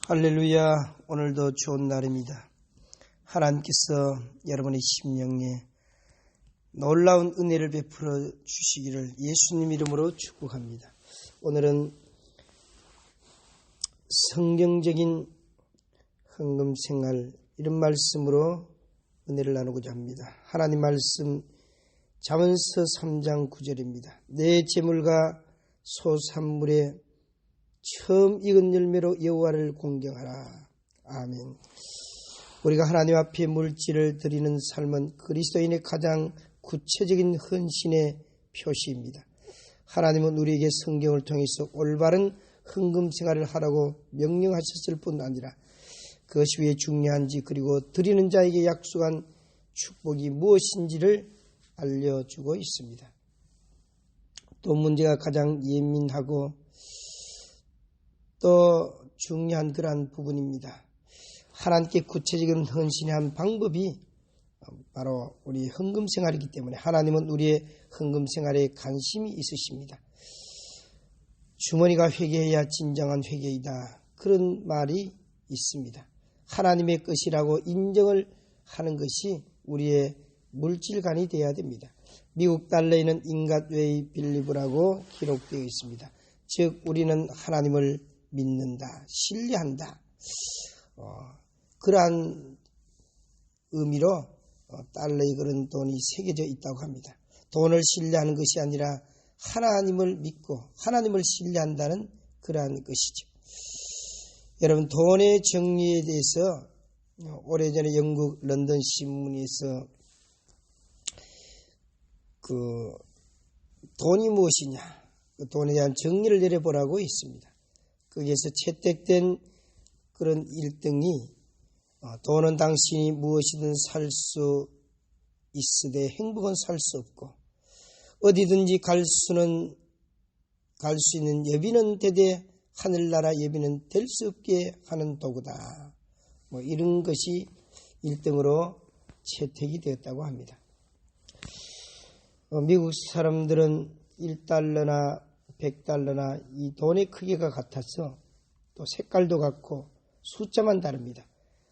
할렐루야. 오늘도 좋은 날입니다. 하나님께서 여러분의 심령에 놀라운 은혜를 베풀어 주시기를 예수님 이름으로 축복합니다. 오늘은 성경적인 헌금생활 이런 말씀으로 은혜를 나누고자 합니다. 하나님 말씀 잠언서 3장 9절입니다. 내 재물과 소산물에 처음 익은 열매로 여호와를 공경하라. 아멘. 우리가 하나님 앞에 물질을 드리는 삶은 그리스도인의 가장 구체적인 헌신의 표시입니다. 하나님은 우리에게 성경을 통해서 올바른 헌금 생활을 하라고 명령하셨을 뿐 아니라 그것이 왜 중요한지 그리고 드리는 자에게 약속한 축복이 무엇인지를 알려주고 있습니다. 또 문제가 가장 예민하고 또 중요한 그러한 부분입니다. 하나님께 구체적인 헌신의 한 방법이 바로 우리 헌금 생활이기 때문에 하나님은 우리의 헌금 생활에 관심이 있으십니다. 주머니가 회개해야 진정한 회개이다. 그런 말이 있습니다. 하나님의 것이라고 인정을 하는 것이 우리의 물질관이 되어야 됩니다. 미국 달러에는 인갓 웨이 빌리브라고 기록되어 있습니다. 즉 우리는 하나님을 믿는다, 신뢰한다. 그러한 의미로 달러에 그런 돈이 새겨져 있다고 합니다. 돈을 신뢰하는 것이 아니라 하나님을 믿고 하나님을 신뢰한다는 그러한 것이죠. 여러분, 돈의 정리에 대해서 오래전에 영국 런던 신문에서 돈이 무엇이냐, 그 돈에 대한 정리를 내려보라고 했습니다. 거기에서 채택된 그런 1등이 돈은 당신이 무엇이든 살 수 있으되 행복은 살 수 없고 어디든지 갈 수 있는 여비는 되되 하늘나라 여비는 될 수 없게 하는 도구다. 이런 것이 1등으로 채택이 되었다고 합니다. 미국 사람들은 1달러나 100달러나 이 돈의 크기가 같아서 또 색깔도 같고 숫자만 다릅니다.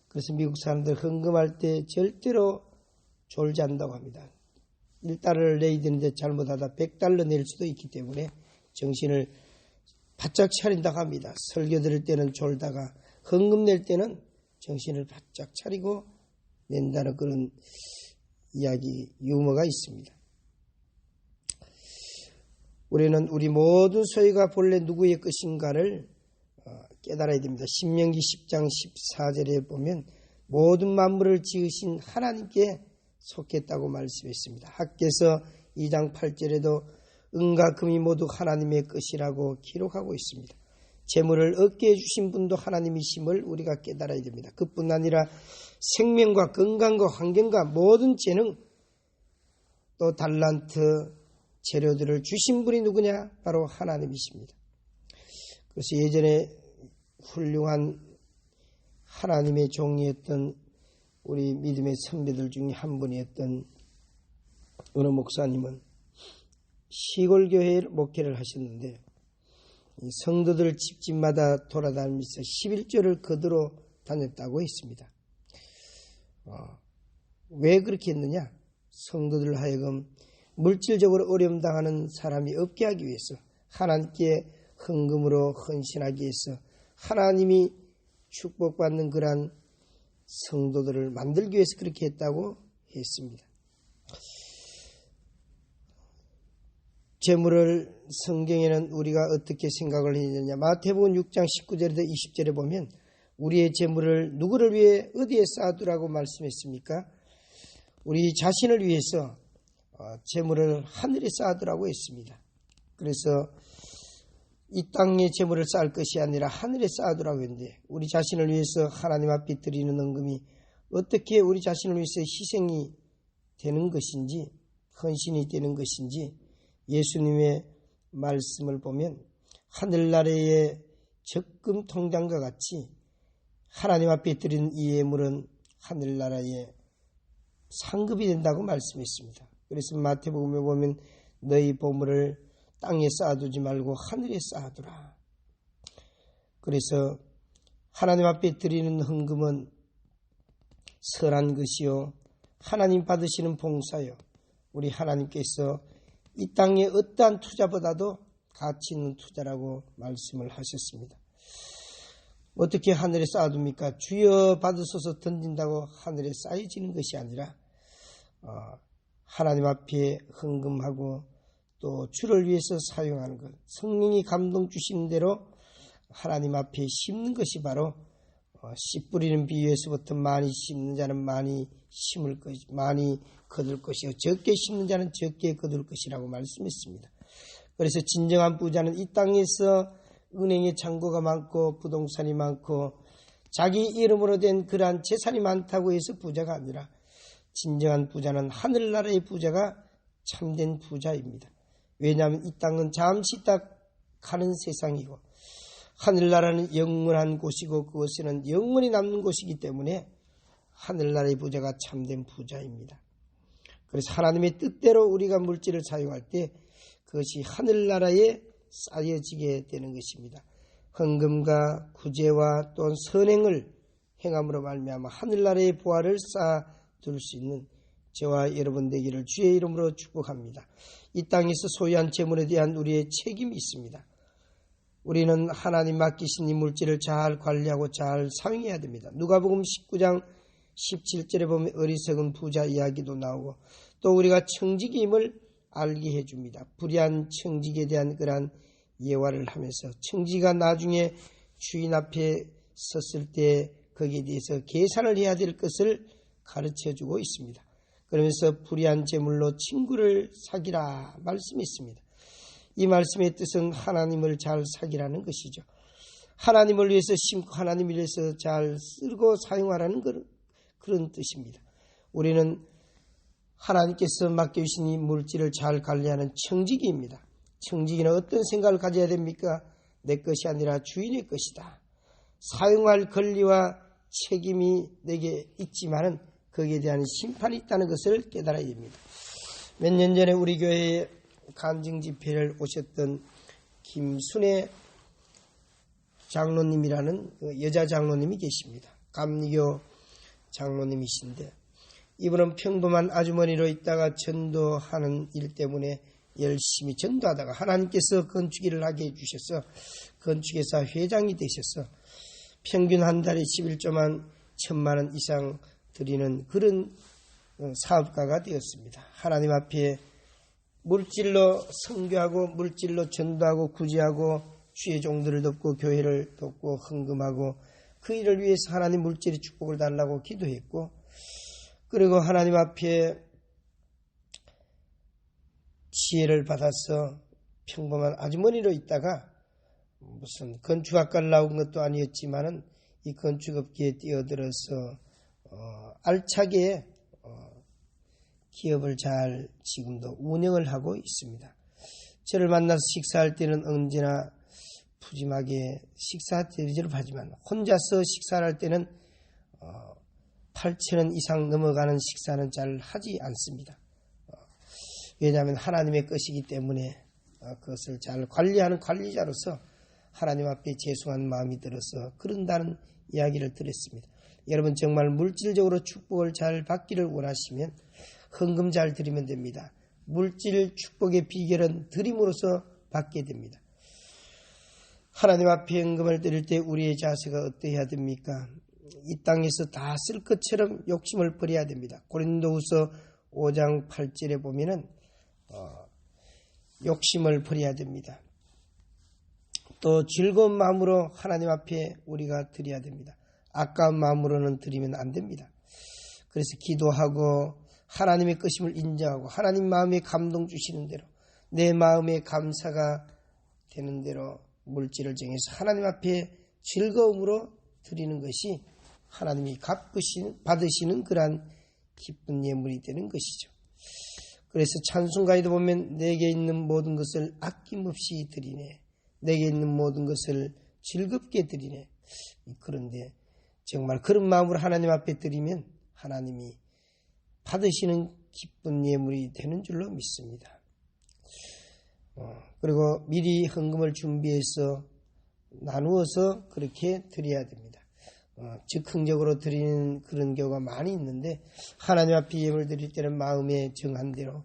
그래서 미국 사람들 헌금할 때 절대로 졸지 않는다고 합니다. 1달러를 내야 되는데 잘못하다 100달러 낼 수도 있기 때문에 정신을 바짝 차린다고 합니다. 설교 들을 때는 졸다가 헌금 낼 때는 정신을 바짝 차리고 낸다는 그런 이야기, 유머가 있습니다. 우리는 우리 모든 소유가 본래 누구의 것인가를 깨달아야 됩니다. 신명기 10장 14절에 보면 모든 만물을 지으신 하나님께 속했다고 말씀했습니다. 학개서 2장 8절에도 은과 금이 모두 하나님의 것이라고 기록하고 있습니다. 재물을 얻게 해주신 분도 하나님이심을 우리가 깨달아야 됩니다. 그뿐 아니라 생명과 건강과 환경과 모든 재능 또 달란트 재료들을 주신 분이 누구냐? 바로 하나님이십니다. 그래서 예전에 훌륭한 하나님의 종이었던 우리 믿음의 선배들 중에 한 분이었던 어느 목사님은 시골 교회에 목회를 하셨는데 성도들 집집마다 돌아다니면서 11조를 거두러 다녔다고 했습니다. 왜 그렇게 했느냐? 성도들 하여금 물질적으로 어려움 당하는 사람이 없게 하기 위해서, 하나님께 헌금으로 헌신하기 위해서 하나님이 축복받는 그러한 성도들을 만들기 위해서 그렇게 했다고 했습니다. 재물을 성경에는 우리가 어떻게 생각을 했느냐? 마태복음 6장 19절에서 20절에 보면 우리의 재물을 누구를 위해 어디에 쌓아두라고 말씀했습니까? 우리 자신을 위해서 재물을 하늘에 쌓아두라고 했습니다. 그래서 이 땅에 재물을 쌓을 것이 아니라 하늘에 쌓아두라고 했는데 우리 자신을 위해서 하나님 앞에 드리는 헌금이 어떻게 우리 자신을 위해서 희생이 되는 것인지, 헌신이 되는 것인지 예수님의 말씀을 보면 하늘나라의 적금 통장과 같이 하나님 앞에 드리는 이 예물은 하늘나라의 상급이 된다고 말씀했습니다. 그래서 마태복음에 보면 너희 보물을 땅에 쌓아두지 말고 하늘에 쌓아두라. 그래서 하나님 앞에 드리는 헌금은 선한 것이요 하나님 받으시는 봉사요 우리 하나님께서 이 땅의 어떠한 투자보다도 가치 있는 투자라고 말씀을 하셨습니다. 어떻게 하늘에 쌓아둡니까? 주여 받으소서 던진다고 하늘에 쌓여지는 것이 아니라 하나님 앞에 헌금하고 또 주를 위해서 사용하는 것, 성령이 감동 주시는 대로 하나님 앞에 심는 것이 바로 씨 뿌리는 비유에서부터 많이 심는 자는 많이 심을 것, 많이 거둘 것이요 적게 심는 자는 적게 거둘 것이라고 말씀했습니다. 그래서 진정한 부자는 이 땅에서 은행에 잔고가 많고 부동산이 많고 자기 이름으로 된 그러한 재산이 많다고 해서 부자가 아니라 진정한 부자는 하늘나라의 부자가 참된 부자입니다. 왜냐하면 이 땅은 잠시 딱 가는 세상이고 하늘나라는 영원한 곳이고 그것은 영원히 남는 곳이기 때문에 하늘나라의 부자가 참된 부자입니다. 그래서 하나님의 뜻대로 우리가 물질을 사용할 때 그것이 하늘나라에 쌓여지게 되는 것입니다. 헌금과 구제와 또한 선행을 행함으로 말미암아 하늘나라의 보화를 쌓아둘 수 있는 저와 여러분 되기를 주의 이름으로 축복합니다. 이 땅에서 소유한 재물에 대한 우리의 책임이 있습니다. 우리는 하나님 맡기신 이 물질을 잘 관리하고 잘 사용해야 됩니다. 누가복음 19장 17절에 보면 어리석은 부자 이야기도 나오고 또 우리가 청지기임을 알게 해줍니다. 불의한 청지기에 대한 그러한 예화를 하면서 청지기가 나중에 주인 앞에 섰을 때 거기에 대해서 계산을 해야 될 것을 가르쳐주고 있습니다. 그러면서 불의한 재물로 친구를 사귀라 말씀했습니다. 이 말씀의 뜻은 하나님을 잘 사귀라는 것이죠. 하나님을 위해서 심고 하나님을 위해서 잘 쓰고 사용하라는 그런 뜻입니다. 우리는 하나님께서 맡겨주신 이 물질을 잘 관리하는 청지기입니다. 청지기는 어떤 생각을 가져야 됩니까? 내 것이 아니라 주인의 것이다. 사용할 권리와 책임이 내게 있지만은 거기에 대한 심판이 있다는 것을 깨달아야 됩니다. 몇 년 전에 우리 교회에 간증 집회를 오셨던 김순애 장로님이라는 여자 장로님이 계십니다. 감리교 장로님이신데 이분은 평범한 아주머니로 있다가 전도하는 일 때문에 열심히 전도하다가 하나님께서 건축일을 하게 해주셔서 건축회사 회장이 되셔서 평균 한 달에 11조만 1,000만 원 이상 드리는 그런 사업가가 되었습니다. 하나님 앞에 물질로 선교하고 물질로 전도하고 구제하고 주의 종들을 돕고 교회를 돕고 헌금하고 그 일을 위해서 하나님 물질의 축복을 달라고 기도했고 그리고 하나님 앞에 지혜를 받아서 평범한 아주머니로 있다가 무슨 건축학과를 나온 것도 아니었지만은 이 건축업계에 뛰어들어서 알차게 기업을 잘 지금도 운영을 하고 있습니다. 저를 만나서 식사할 때는 언제나 푸짐하게 식사 대접을 하지만 혼자서 식사를 할 때는 8,000원 이상 넘어가는 식사는 잘 하지 않습니다. 왜냐하면 하나님의 것이기 때문에 그것을 잘 관리하는 관리자로서 하나님 앞에 죄송한 마음이 들어서 그런다는 이야기를 들었습니다. 여러분 정말 물질적으로 축복을 잘 받기를 원하시면 헌금 잘 드리면 됩니다. 물질 축복의 비결은 드림으로써 받게 됩니다. 하나님 앞에 헌금을 드릴 때 우리의 자세가 어떠해야 됩니까? 이 땅에서 다 쓸 것처럼 욕심을 버려야 됩니다. 고린도후서 5장 8절에 보면은 욕심을 버려야 됩니다. 또 즐거운 마음으로 하나님 앞에 우리가 드려야 됩니다. 아까운 마음으로는 드리면 안 됩니다. 그래서 기도하고 하나님의 것임을 인정하고 하나님 마음에 감동 주시는 대로 내 마음에 감사가 되는 대로 물질을 정해서 하나님 앞에 즐거움으로 드리는 것이 하나님이 받으시는 그러한 기쁜 예물이 되는 것이죠. 그래서 찬송가에도 보면 내게 있는 모든 것을 아낌없이 드리네. 내게 있는 모든 것을 즐겁게 드리네. 그런데 정말 그런 마음으로 하나님 앞에 드리면 하나님이 받으시는 기쁜 예물이 되는 줄로 믿습니다. 그리고 미리 헌금을 준비해서 나누어서 그렇게 드려야 됩니다. 즉흥적으로 드리는 그런 경우가 많이 있는데, 하나님 앞에 예물을 드릴 때는 마음에 정한 대로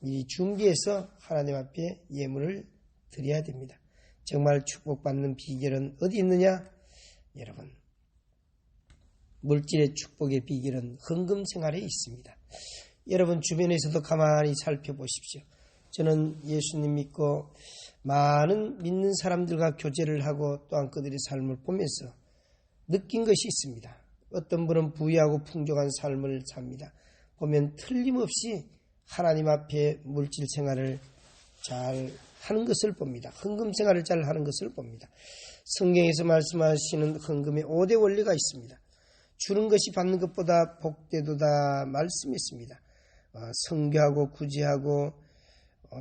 미리 준비해서 하나님 앞에 예물을 드려야 됩니다. 정말 축복받는 비결은 어디 있느냐? 여러분, 물질의 축복의 비결은 헌금 생활에 있습니다. 여러분 주변에서도 가만히 살펴보십시오. 저는 예수님 믿고 많은 믿는 사람들과 교제를 하고 또한 그들의 삶을 보면서 느낀 것이 있습니다. 어떤 분은 부유하고 풍족한 삶을 삽니다. 보면 틀림없이 하나님 앞에 물질 생활을 잘 하는 것을 봅니다. 헌금 생활을 잘 하는 것을 봅니다. 성경에서 말씀하시는 헌금의 5대 원리가 있습니다. 주는 것이 받는 것보다 복되도다 말씀했습니다. 선교하고 구제하고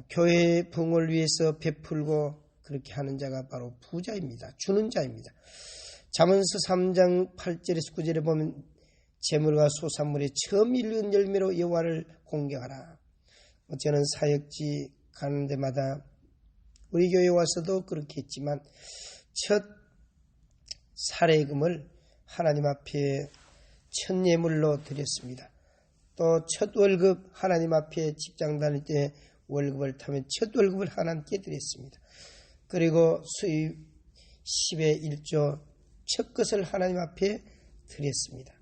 교회의 부흥을 위해서 베풀고 그렇게 하는 자가 바로 부자입니다. 주는 자입니다. 잠언서 3장 8절에서 9절에 보면 재물과 소산물에 처음 일은 열매로 여호와를 공경하라. 저는 사역지 가는 데마다 우리 교회에 와서도 그렇게 했지만 첫 사례금을 하나님 앞에 첫 예물로 드렸습니다. 또 첫 월급 하나님 앞에 직장 다닐 때 월급을 타면 첫 월급을 하나님께 드렸습니다. 그리고 수입 10의 1조 첫 것을 하나님 앞에 드렸습니다.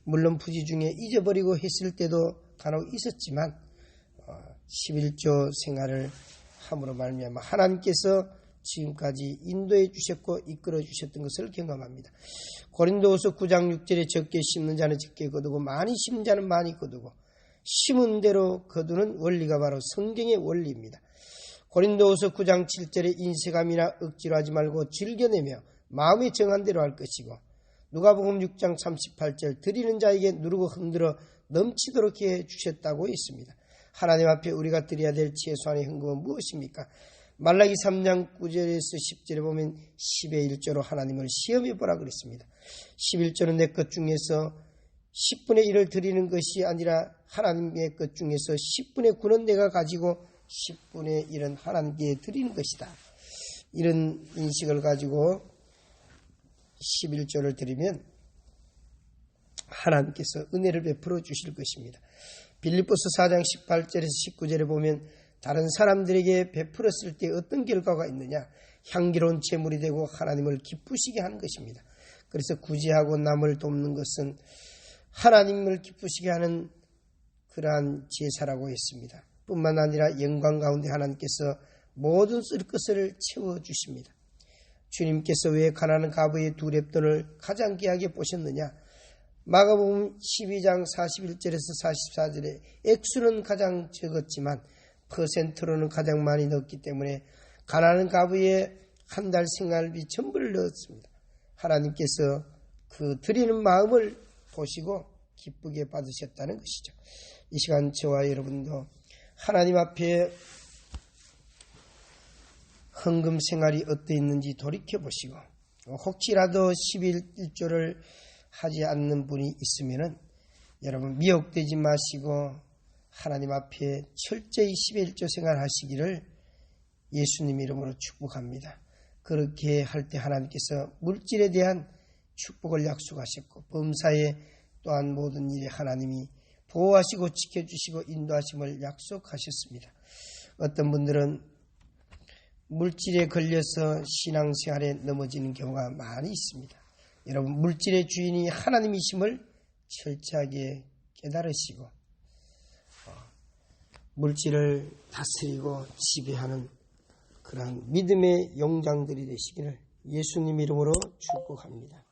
물론 부지 중에 잊어버리고 했을 때도 간혹 있었지만 11조 생활을 함으로 말미암아 하나님께서 지금까지 인도해 주셨고 이끌어 주셨던 것을 경험합니다. 고린도후서 9장 6절에 적게 심는 자는 적게 거두고 많이 심는 자는 많이 거두고 심은 대로 거두는 원리가 바로 성경의 원리입니다. 고린도후서 9장 7절에 인색함이나 억지로 하지 말고 즐겨내며 마음에 정한 대로 할 것이고 누가복음 6장 38절 드리는 자에게 누르고 흔들어 넘치도록 해 주셨다고 했습니다. 하나님 앞에 우리가 드려야 될 최소한의 헌금은 무엇입니까? 말라기 3장 9절에서 10절에 보면 10의 1조로 하나님을 시험해 보라 그랬습니다. 11조는 내 것 중에서 10분의 1을 드리는 것이 아니라 하나님의 것 중에서 10분의 9는 내가 가지고 10분의 1은 하나님께 드리는 것이다. 이런 인식을 가지고 11조를 드리면 하나님께서 은혜를 베풀어 주실 것입니다. 빌립보서 4장 18절에서 19절에 보면 다른 사람들에게 베풀었을 때 어떤 결과가 있느냐? 향기로운 제물이 되고 하나님을 기쁘시게 하는 것입니다. 그래서 구제하고 남을 돕는 것은 하나님을 기쁘시게 하는 그러한 제사라고 했습니다. 뿐만 아니라 영광 가운데 하나님께서 모든 쓸 것을 채워주십니다. 주님께서 왜 가난한 과부의 두 렙돈을 가장 귀하게 보셨느냐? 마가복음 12장 41절에서 44절에 액수는 가장 적었지만 퍼센트로는 가장 많이 넣었기 때문에 가난한 과부의 한 달 생활비 전부를 넣었습니다. 하나님께서 그 드리는 마음을 보시고 기쁘게 받으셨다는 것이죠. 이 시간 저와 여러분도 하나님 앞에 헌금 생활이 어떠했는지 돌이켜보시고 혹시라도 11조를 하지 않는 분이 있으면 여러분 미혹되지 마시고 하나님 앞에 철저히 11조 생활하시기를 예수님 이름으로 축복합니다. 그렇게 할 때 하나님께서 물질에 대한 축복을 약속하셨고 범사에 또한 모든 일에 하나님이 보호하시고 지켜주시고 인도하심을 약속하셨습니다. 어떤 분들은 물질에 걸려서 신앙생활에 넘어지는 경우가 많이 있습니다. 여러분 물질의 주인이 하나님이심을 철저하게 깨달으시고 물질을 다스리고 지배하는 그러한 믿음의 용장들이 되시기를 예수님 이름으로 축복합니다.